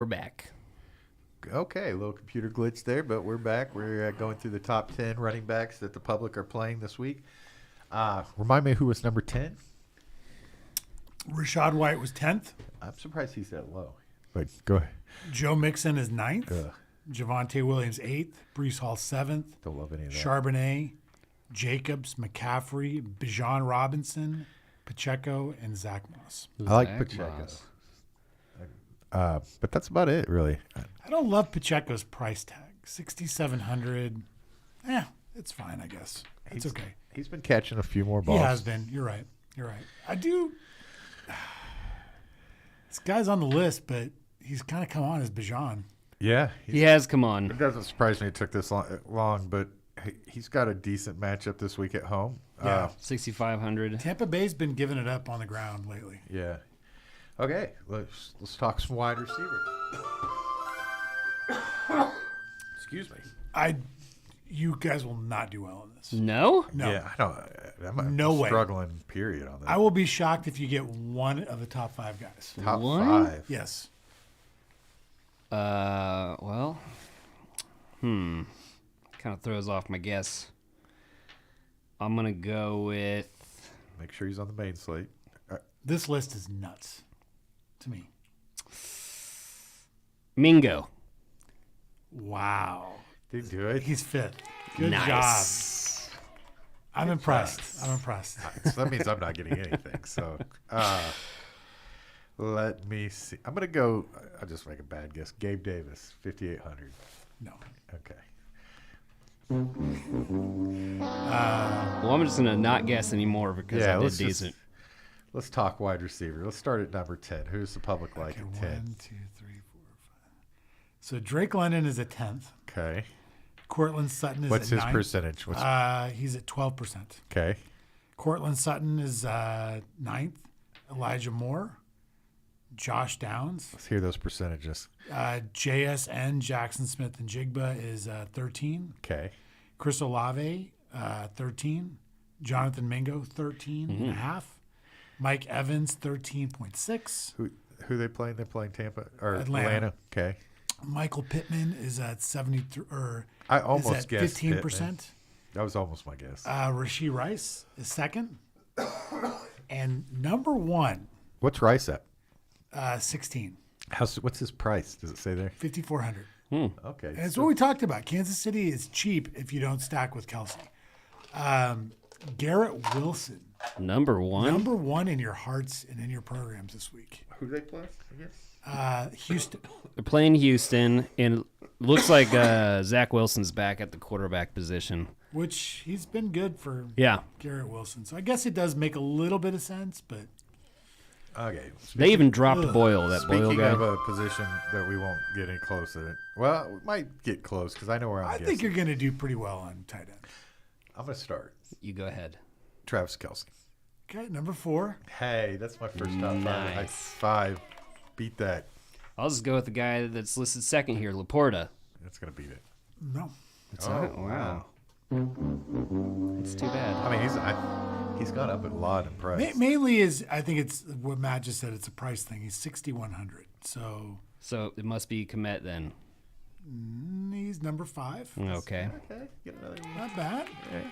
We're back. Okay, a little computer glitch there, but we're back. We're going through the top 10 running backs that the public are playing this week. Remind me who was number 10? Rashad White was 10th. I'm surprised he's that low. But go ahead. Joe Mixon is 9th. Ugh, Javonte Williams 8th. Brees Hall 7th. don't love any of that. Charbonnet, Jacobs, McCaffrey, Bijan Robinson, Pacheco, and Zach Moss. I like Zach Pacheco. Moss. But that's about it, really. I don't love Pacheco's price tag. 6,700. It's fine, I guess. It's okay. He's been catching a few more He balls. has been. You're right. I do. This guy's on the list, but he's kind of come on as Bijan. Yeah. He has come on. It doesn't surprise me it took this long, but he's got a decent matchup this week at home. Yeah. 6,500. Tampa Bay's been giving it up on the ground lately. Yeah. Okay, let's talk some wide receiver. Excuse me. You guys will not do well on this. No? No. Yeah, I don't. I'm No way. struggling. Period on that. I will be shocked if you get one of the top 5 guys. Top One? 5. Yes. Well, kind of throws off my guess. I'm going to go with Make sure he's on the main slate. This list is nuts to me. Mingo. Wow. Didn't do it. He's 5th. Good job. Nice. I'm impressed. So that means I'm not getting anything. So let me see. I'm going to go. I'll just make a bad guess. Gabe Davis, 5,800. No. Okay. Well, I'm just going to not guess anymore because I did decent. Let's talk wide receiver. Let's start at number 10. Who's the public like Okay, at 10? 1, 2, 3, 4, 5. So Drake London is at 10th. Okay. Cortland Sutton is What's at his 9th. percentage? He's at 12%. Okay. Cortland Sutton is 9th. Elijah Moore. Josh Downs. Let's hear those percentages. JSN, Jackson Smith and Jigba is 13. Okay. Chris Olave, 13. Jonathan Mingo, 13 and a half. Mike Evans, 13.6. Who they playing? They're playing Tampa or Atlanta. Okay. Michael Pittman is at 73 I is almost at guessed 15%. Pittman. That was almost my guess. Rasheed Rice is second. And number 1, What's Rice at? 16, What's his price? Does it say there? 5,400. Okay. And it's what we talked about. Kansas City is cheap if you don't stack with Kelsey. Garrett Wilson, Number 1. number 1 in your hearts and in your programs this week. Who do they play? I guess. Houston. They're playing Houston, and it looks like Zach Wilson's back at the quarterback position. Which he's been good for Yeah. Garrett Wilson. So I guess it does make a little bit of sense, but Okay. They even dropped Boyle, that Boyle Speaking guy. of a position that we won't get any close at it. Well, we might get close because I know where I'm I guessing. think you're going to do pretty well on tight end. I'm going to start. You go ahead. Travis Kelce. Okay, number 4. Hey, that's my first top 5. Nice. 5. Beat that. I'll just go with the guy that's listed second here, Laporta. That's going to beat it. No. Wow. It's too bad. I mean, he's gone up a lot in price. Mainly is, I think it's what Matt just said, it's a price thing. He's 6,100. So So it must be Komet then. he's number 5. Okay. Okay. Get another one. Not bad. Okay.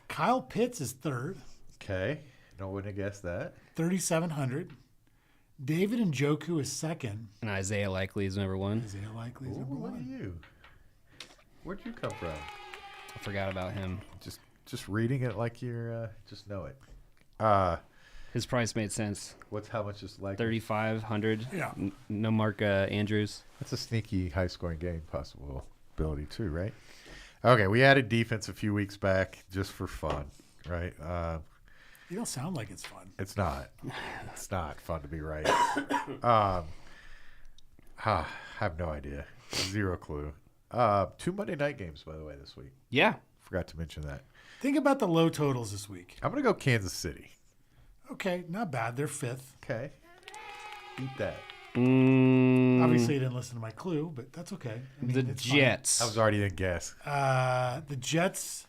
Kyle Pitts is 3rd, Okay. No one would have guessed that. 3,700. David Njoku is 2nd. And Isaiah Likely is number 1. Isaiah Likely is Ooh, number look at 1. you. Where'd you come from? I forgot about him. Just reading it like you're just know it. His price made sense. How much is like 3,500. Yeah. No Mark Andrews. That's a sneaky high scoring game possibility too, right? Okay, we added defense a few weeks back just for fun, right? You don't sound like it's fun. It's not. It's not fun to be right. I have no idea. Zero clue. 2 Monday night games, by the way, this week. Yeah. Forgot to mention that. Think about the low totals this week. I'm going to go Kansas City. Okay, not bad. They're 5th. Okay. Beat that. Obviously, you didn't listen to my clue, but that's okay. I mean, The it's fine. Jets. I was already in guess. The Jets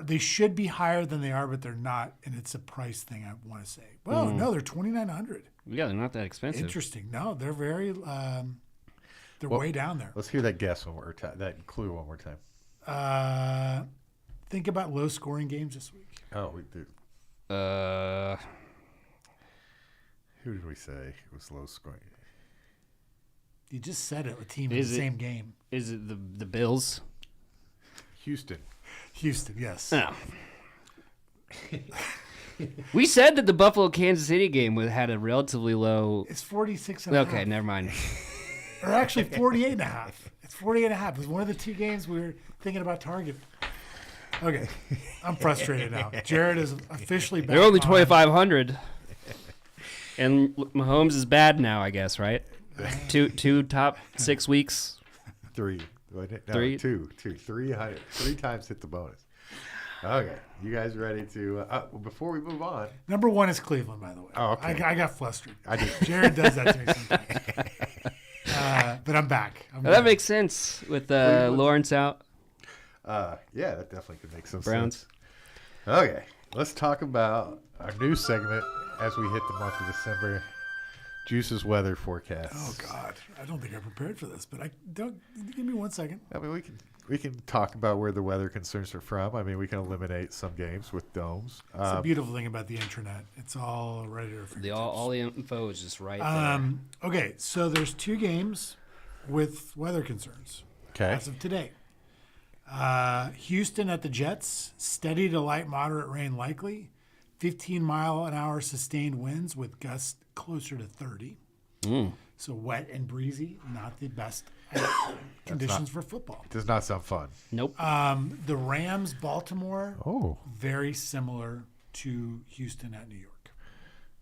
they should be higher than they are, but they're not, and it's a price thing. I want to say. Well, no, they're $2,900. Yeah, they're not that expensive. Interesting. No, they're very. They're way down there. Let's hear that guess one more time. That clue one more time. Think about low scoring games this week. Oh, we do. Who did we say it was low scoring? You just said it. A team in the same game. Is it the Bills? Houston. Houston, yes. Oh. We said that the Buffalo Kansas City game had a relatively low. It's 46 and a half. Okay, never mind. Or actually 48 and a half. It's 48 and a half. It was one of the two games we were thinking about targeting. Okay. I'm frustrated now. Jared is officially back. They're only 2,500. And Mahomes is bad now, I guess, right? Two top 6 weeks. 3. Wasn't it? No, 3? 2. 3 times hit the bonus. Okay. You guys ready to... before we move on... Number 1 is Cleveland, by the way. Oh, okay. I got flustered. I did. Jared does that to me sometimes. But I'm back. That makes sense with Lawrence out. Yeah, that definitely could make some Browns. sense. Okay. Let's talk about our new segment as we hit the month of December. Juice's weather forecast. Oh God, I don't think I'm prepared for this. But don't give me 1 second. I mean, we can talk about where the weather concerns are from. I mean, we can eliminate some games with domes. It's the beautiful thing about the internet. It's all right at our fingertips. All the info is just right there. Okay, so there's 2 games with weather concerns. Okay. As of today. Houston at the Jets, steady to light moderate rain likely. 15-mile-an-hour sustained winds with gusts closer to 30. So wet and breezy, not the best conditions for football. Does not sound fun. Nope. The Rams, Baltimore, Oh. very similar to Houston at New York.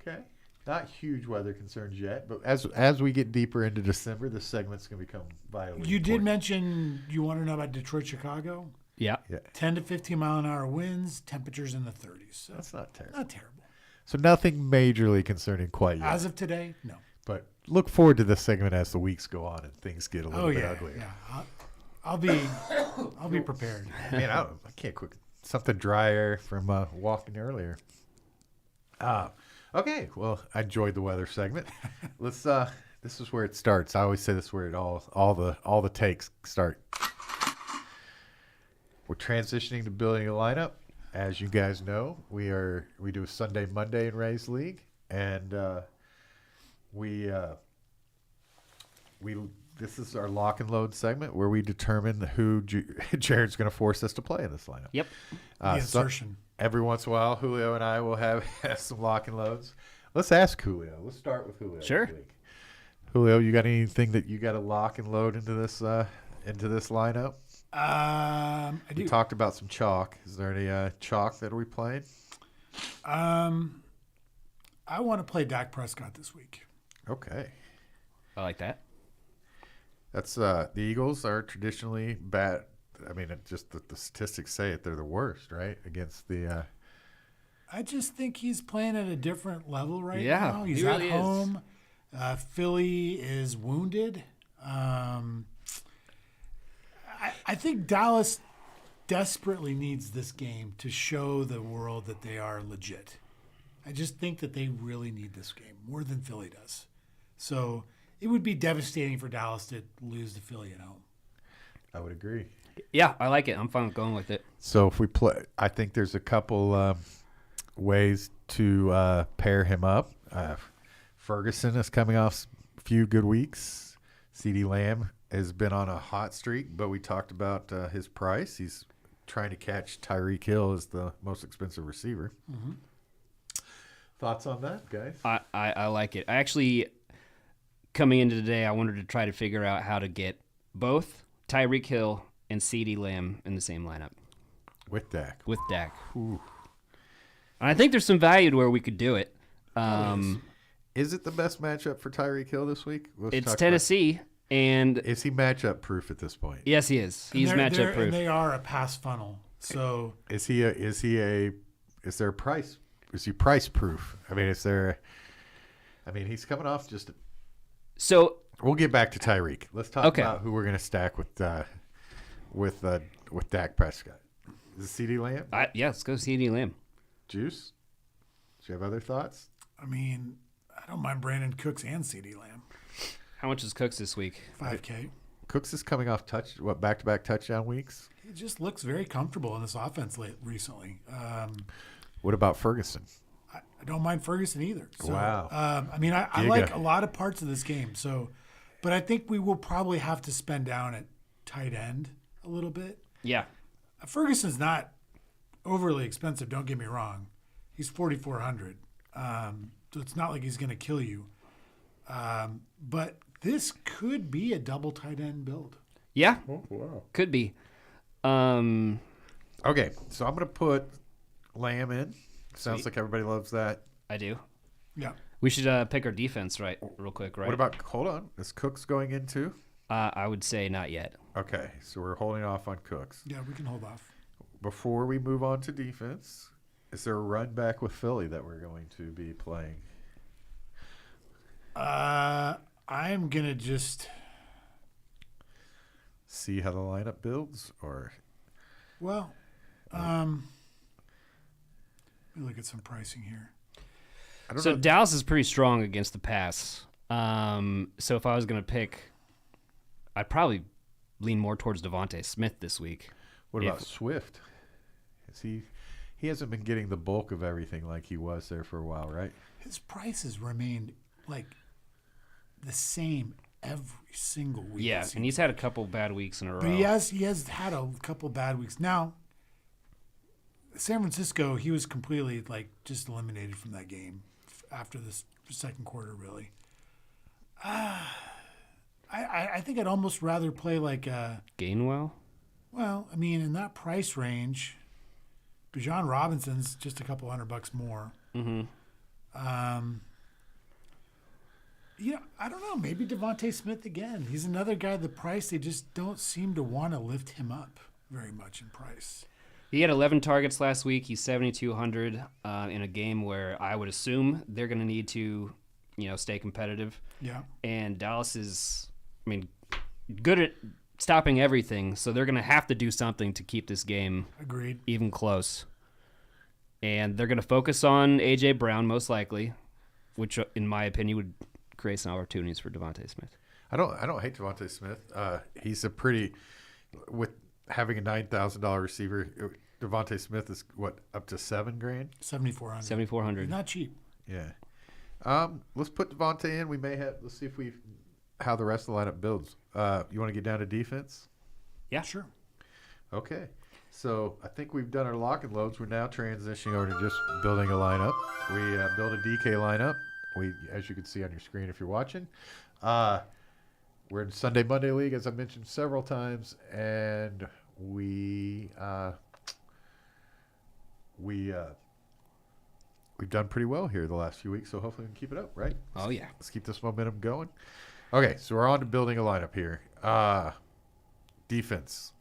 Okay. Not huge weather concerns yet, but as we get deeper into December, this segment's going to become vitally You did important. mention you want to know about Detroit, Chicago. Yeah. 10 to 15-mile-an-hour winds, temperatures in the 30s. So That's not terrible. not terrible. So nothing majorly concerning quite yet. As of today, no. But look forward to this segment as the weeks go on and things get a little bit uglier. Yeah. I'll be prepared. Man, I can't cook something drier from walking earlier. Okay, well, I enjoyed the weather segment. Let's. This is where it starts. I always say this is where it all the takes start. We're transitioning to building a lineup. As you guys know, we do a Sunday, Monday in Rays League, and this is our lock and load segment where we determine who Jared's going to force us to play in this lineup. Yep. The insertion. Every once in a while, Julio and I will have some lock and loads. Let's ask Julio. Let's start with Julio. Sure. this week. Julio, you got anything that you got to lock and load into this lineup? I do. We talked about some chalk. Is there any chalk that are we playing? I want to play Dak Prescott this week. Okay. I like that. That's the Eagles are traditionally bad. I mean, just the statistics say it. They're the worst, right? Against the. I just think he's playing at a different level right Yeah, now. He's he really at home. Philly is wounded. I think Dallas desperately needs this game to show the world that they are legit. I just think that they really need this game more than Philly does. So it would be devastating for Dallas to lose to Philly at home. I would agree. Yeah, I like it. I'm fine with going with it. So if we play, I think there's a couple ways to pair him up. Ferguson is coming off a few good weeks. CeeDee Lamb has been on a hot streak, but we talked about his price. He's trying to catch Tyreek Hill as the most expensive receiver. Mm-hmm. Thoughts on that, guys? I like it. I actually, coming into today, I wanted to try to figure out how to get both Tyreek Hill and CeeDee Lamb in the same lineup. With Dak. With Dak. And I think there's some value to where we could do it. Is it the best matchup for Tyreek Hill this week? It's Tennessee, and is he matchup proof at this point? yes, he is. He's matchup proof. And they are a pass funnel. So Is there a price? Is he price proof? I mean, he's coming off just. So We'll get back to Tyreek. Let's talk Okay. about who we're going to stack with Dak Prescott. Is it CeeDee Lamb? Yeah, let's go CeeDee Lamb. Juice? Do you have other thoughts? I mean, I don't mind Brandon Cooks and CeeDee Lamb. How much is Cooks this week? 5K. Cooks is coming off back-to-back touchdown weeks. He just looks very comfortable in this offense recently. What about Ferguson? I don't mind Ferguson either. So, Wow. I mean, I Giga. like a lot of parts of this game. So, but I think we will probably have to spend down at tight end a little bit. Yeah. Ferguson's not overly expensive. Don't get me wrong. He's 4,400. So it's not like he's going to kill you. But this could be a double tight end build. Yeah, Oh, wow. could be. Okay, so I'm going to put Lamb in. Sounds Sweet. like everybody loves that. I do. Yeah. We should pick our defense real quick, right? What about, hold on, is Cooks going in too? I would say not yet. Okay, so we're holding off on Cooks. Yeah, we can hold off. Before we move on to defense, is there a run back with Philly that we're going to be playing? I'm going to just, See how the lineup builds? Or well, let me look at some pricing here. I don't So know. Dallas is pretty strong against the pass. So if I was going to pick, I'd probably lean more towards Devontae Smith this week. What about if- Swift? Is he hasn't been getting the bulk of everything like he was there for a while, right? His prices remained like the same every single week. Yeah, it seems. and he's had a couple bad weeks in a row. But he has had a couple bad weeks. Now, San Francisco, he was completely like just eliminated from that game after this second quarter. Really, I think I'd almost rather play like Gainwell? well, I mean, in that price range, Bijan Robinson's just a couple $100 more. Mm-hmm. Yeah, I don't know. Maybe Devontae Smith again. He's another guy. The price, they just don't seem to want to lift him up very much in price. He had 11 targets last week. He's 7,200 in a game where I would assume they're going to need to, stay competitive. Yeah. And Dallas is, good at stopping everything. So they're going to have to do something to keep this game Agreed. even close. And they're going to focus on A.J. Brown most likely, which in my opinion would create some opportunities for Devontae Smith. I don't hate Devontae Smith. He's a pretty with having a $9,000 receiver. Devontae Smith is up to $7,000. 7,400. 7,400. Not cheap. Yeah. Let's put Devontae in. Let's see how the rest of the lineup builds. You want to get down to defense? Yeah. Sure. Okay. So I think we've done our lock and loads. We're now transitioning over to just building a lineup. We build a DK lineup. As you can see on your screen if you're watching, we're in Sunday Monday League, as I mentioned several times, and we've done pretty well here the last few weeks. So hopefully we can keep it up, right? Oh, yeah. Let's keep this momentum going. Okay, so we're on to building a lineup here. Defense.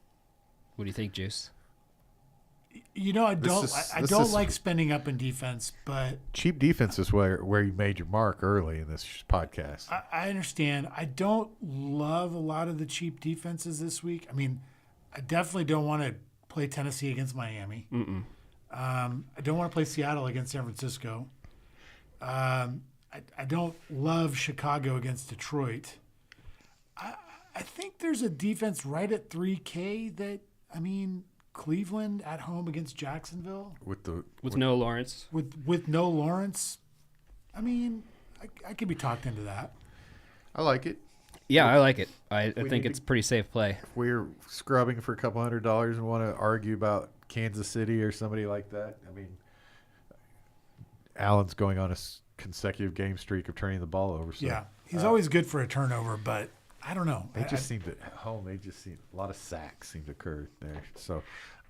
What do you think, Juice? I don't this don't is- like spending up in defense, but Cheap defense is where you made your mark early in this podcast. I understand. I don't love a lot of the cheap defenses this week. I mean, I definitely don't want to play Tennessee against Miami. I don't want to play Seattle against San Francisco. I don't love Chicago against Detroit. I think there's a defense right at 3K that, Cleveland at home against Jacksonville With no Lawrence. with no Lawrence. I could be talked into that. I like it. Yeah, I like it. I We think need it's a pretty safe play. If we're scrubbing for a couple $100 and want to argue about Kansas City or somebody like that, Allen's going on a consecutive game streak of turning the ball over. So Yeah, he's always good for a turnover, but I don't know. They just seem to at home. They just seem a lot of sacks seem to occur there. So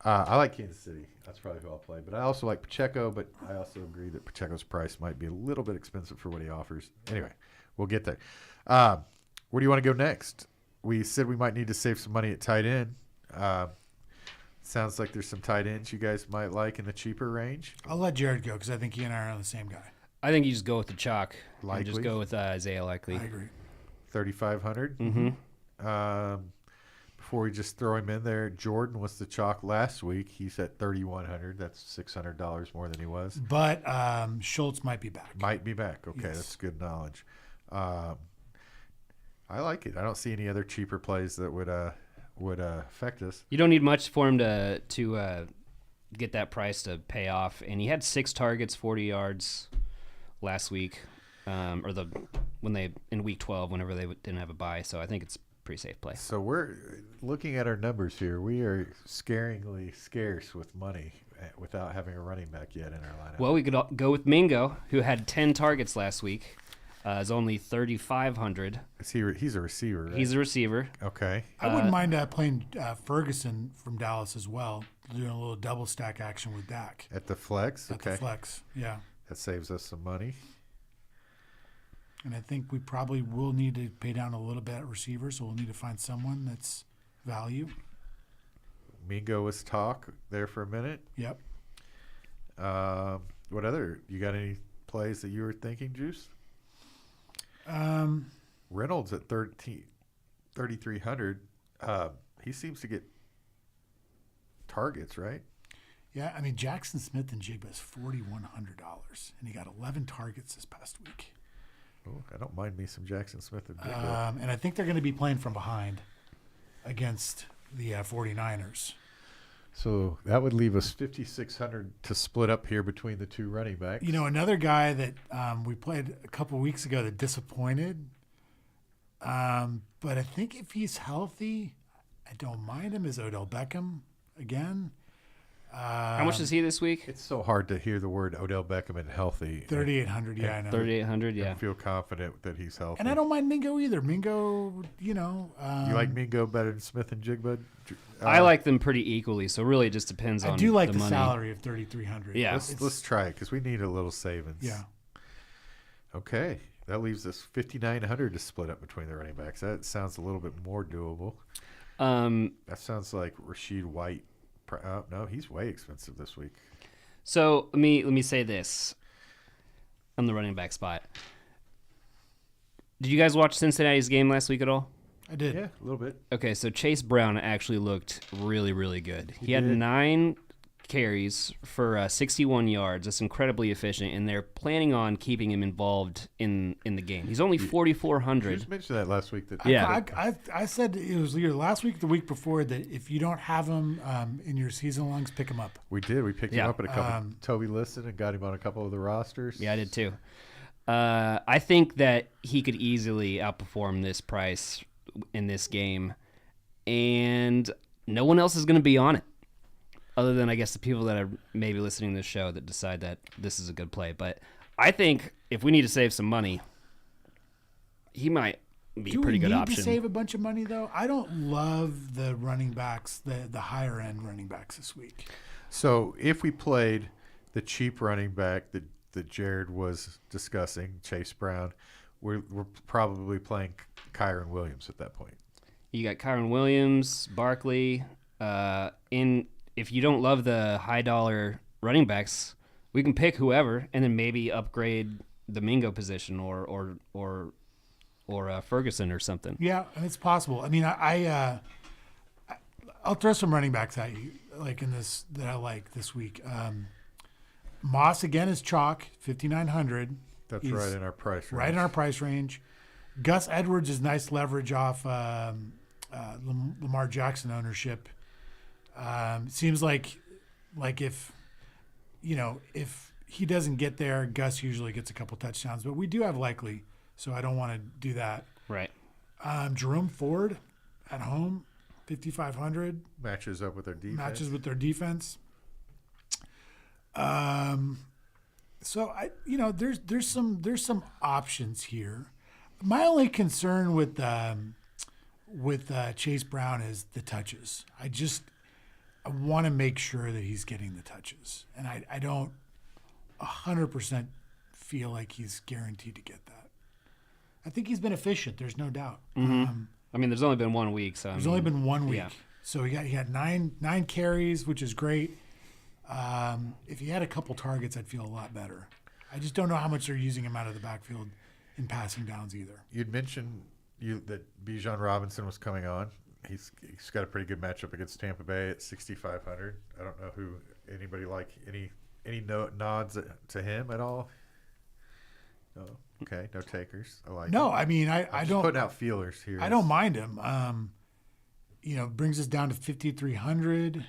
I like Kansas City. That's probably who I'll play. But I also like Pacheco. But I also agree that Pacheco's price might be a little bit expensive for what he offers. Anyway, we'll get there. Where do you want to go next? We said we might need to save some money at tight end. Sounds like there's some tight ends you guys might like in the cheaper range. I'll let Jared go because I think he and I are on the same guy. I think you just go with the chalk. And Likely. just go with Isaiah Likely. I agree. 3,500. Mm-hmm. before we just throw him in there, Jordan was the chalk last week. He's at 3,100. That's $600 more than he was. But Schultz might be back. Might be back. Okay, Yes. that's good knowledge. I like it. I don't see any other cheaper plays that would affect us. You don't need much for him to get that price to pay off. And he had 6 targets, 40 yards last week, in week 12, whenever they didn't have a bye. So I think it's a pretty safe play. So we're looking at our numbers here. We are scaringly scarce with money without having a running back yet in our lineup. Well, we could go with Mingo, who had 10 targets last week. Is only 3,500. He's a receiver, right? He's a receiver. Okay. I wouldn't mind playing Ferguson from Dallas as well, doing a little double stack action with Dak At the flex? at Okay. the flex. Yeah. That saves us some money. And I think we probably will need to pay down a little bit at receiver, so we'll need to find someone that's value. Mingo was talk there for a minute. Yep. What other? You got any plays that you were thinking, Juice? Reynolds at 3,300. He seems to get targets, right? Yeah, I mean, Jackson Smith and Jigba is $4,100, and he got 11 targets this past week. Oh, I don't mind me some Jackson Smith and Jigba. And I think they're going to be playing from behind against the 49ers. So that would leave us 5,600 to split up here between the two running backs. You know, another guy that we played a couple weeks ago that disappointed, but I think if he's healthy, I don't mind him, is Odell Beckham again. How much is he this week? It's so hard to hear the word Odell Beckham and healthy. 3,800, yeah, I know. 3,800, yeah. And feel confident that he's healthy. And I don't mind Mingo either. Mingo, you know. You like Mingo better than Smith and Jigba? I like them pretty equally, so really it just depends on I do like the money. salary of 3,300. Yeah. Let's try it because we need a little savings. Yeah. Okay. That leaves us 5,900 to split up between the running backs. That sounds a little bit more doable. That sounds like Rashid White. No, he's way expensive this week. So let me say this on the running back spot. Did you guys watch Cincinnati's game last week at all? I did. Yeah, a little bit. Okay, so Chase Brown actually looked really, really good. He had did. 9 carries for 61 yards. That's incredibly efficient, and they're planning on keeping him involved in the game. He's only You 4,400. just mentioned that last week. That Yeah. I said it was either last week or the week before that if you don't have him in your season longs, pick him up. we did. We picked him Yeah. up at a couple. Toby listened and got him on a couple of the rosters. Yeah, I did too. I think that he could easily outperform this price in this game, and no one else is going to be on it, other than I guess the people that are maybe listening to this show that decide that this is a good play. But I think if we need to save some money, he might be a pretty good option. To save a bunch of money though? I don't love the running backs, the higher end running backs this week. So if we played the cheap running back that Jared was discussing, Chase Brown, we're probably playing Kyron Williams at that point. You got Kyron Williams, Barkley. If you don't love the high dollar running backs, we can pick whoever and then maybe upgrade the Mingo position or Ferguson or something. Yeah, and it's possible. I mean, I'll throw some running backs at you like in this that I like this week. Moss again is chalk, 5,900. That's He's right in our price range. Right in our price range. Gus Edwards is nice leverage off Lamar Jackson ownership. Seems like if he doesn't get there, Gus usually gets a couple touchdowns, but we do have Likely, so I don't want to do that. Right. Jerome Ford at home, 5,500. Matches up with their defense. Matches with their defense. So there's some options here. My only concern with Chase Brown is the touches. I want to make sure that he's getting the touches, and I don't 100% feel like he's guaranteed to get that. I think he's been efficient. There's no doubt. Mm-hmm. I mean, there's only been 1 week, so There's only been 1 week, yeah. so he had nine carries, which is great. If he had a couple targets, I'd feel a lot better. I just don't know how much they're using him out of the backfield in passing downs either. You'd mentioned that Bijan Robinson was coming on. he's got a pretty good matchup against Tampa Bay at 6,500. I don't know who anybody like any nods to him at all. No, okay, no takers. I like. No, it. I mean I I'm just don't putting out feelers here. I don't mind him. Brings us down to 5,300,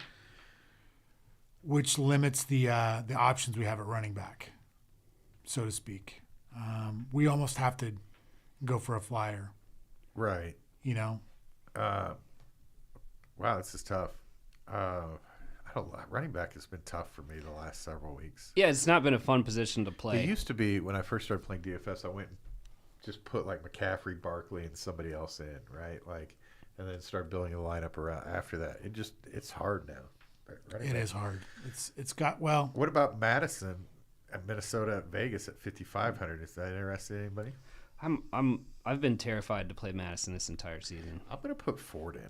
which limits the options we have at running back, so to speak. We almost have to go for a flyer. Right. Wow, this is tough. Running back has been tough for me the last several weeks. Yeah, it's not been a fun position to play. It used to be when I first started playing DFS, I went and just put like McCaffrey, Barkley, and somebody else in, right? Like, and then start building a lineup around after that. It's hard now. It is hard. It's got well. What about Madison at Minnesota at Vegas at 5,500? Is that interesting anybody? I've been terrified to play Madison this entire season. I'm going to put Ford in.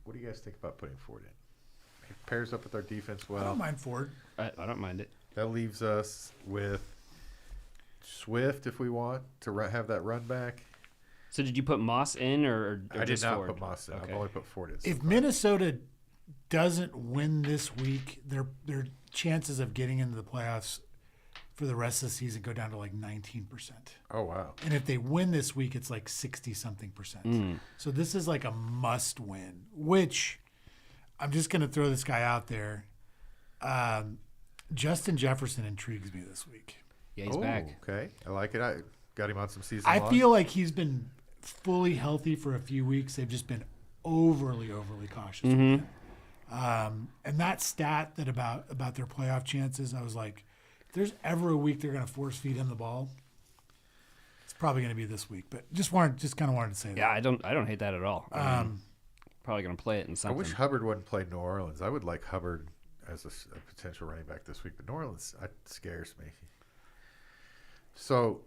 What do you guys think about putting Ford in? He pairs up with our defense well. I don't mind Ford. I don't mind it. That leaves us with Swift if we want to have that run back. So did you put Moss in or I did just not Ford? put Moss in. Okay. I've only put Ford in. If Minnesota doesn't win this week, their chances of getting into the playoffs for the rest of the season go down to like 19%. Oh, wow. And if they win this week, it's like 60-something%. So this is like a must win, which I'm just going to throw this guy out there. Justin Jefferson intrigues me this week. Yeah, he's back. Okay. I like it. I got him on some season I long. feel like he's been fully healthy for a few weeks. They've just been overly cautious with him. And that stat that about their playoff chances, I was like, if there's ever a week they're going to force feed him the ball, it's probably going to be this week. But just kind of wanted to say that. Yeah, I don't hate that at all. Probably gonna play it in I something. wish Hubbard wouldn't play New Orleans. I would like Hubbard as a potential running back this week, but New Orleans scares me. So,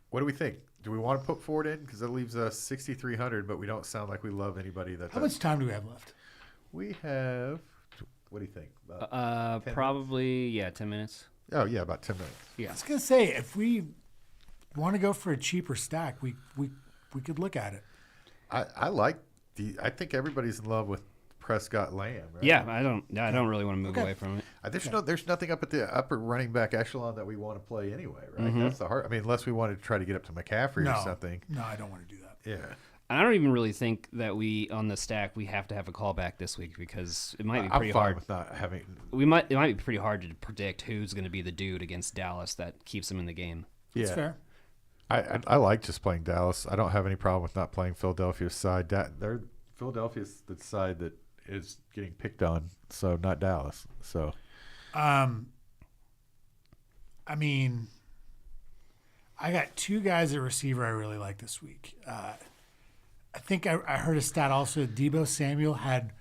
what do we think? Do we want to put Ford in? Because that leaves us 6,300, but we don't sound like we love anybody. How much time do we have left? We have. What do you think? About 10 probably 10 minutes. Oh yeah, about 10 minutes. Yeah. I was going to say, if we want to go for a cheaper stack, we could look at it. I like I think everybody's in love with Prescott Lamb. Right? Yeah, I don't really want to move away from it. There's nothing up at the upper running back echelon that we want to play anyway, right? That's the hard. I mean, unless we wanted to try to get up to McCaffrey or something. No, I don't want to do that. Yeah. And I don't even really think that on the stack we have to have a callback this week because it might be pretty I'm fine hard. with not having. It might be pretty hard to predict who's going to be the dude against Dallas that keeps him in the game. That's fair. I like just playing Dallas. I don't have any problem with not playing Philadelphia's side. Philadelphia's the side that is getting picked on, so not Dallas. So, I mean, I got two guys at receiver I really like this week. I think I heard a stat also. Deebo Samuel had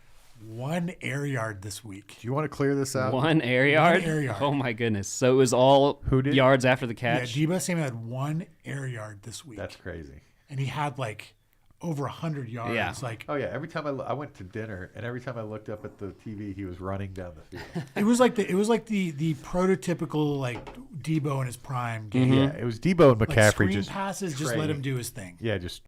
1 air yard this week. do you want to clear this out? One air yard? air yard. Oh my goodness! So it was all Who did? yards after the Yeah, catch. Deebo Samuel had 1 air yard this week. That's crazy. And he had like over 100 yards. Yeah. Like Oh yeah, every time I went to dinner, and every time I looked up at the TV, he was running down the field. it was like the prototypical like Deebo in his prime game. Yeah, it was Debo and Like McCaffrey screen just passes, just let trading. him do his thing. Yeah, just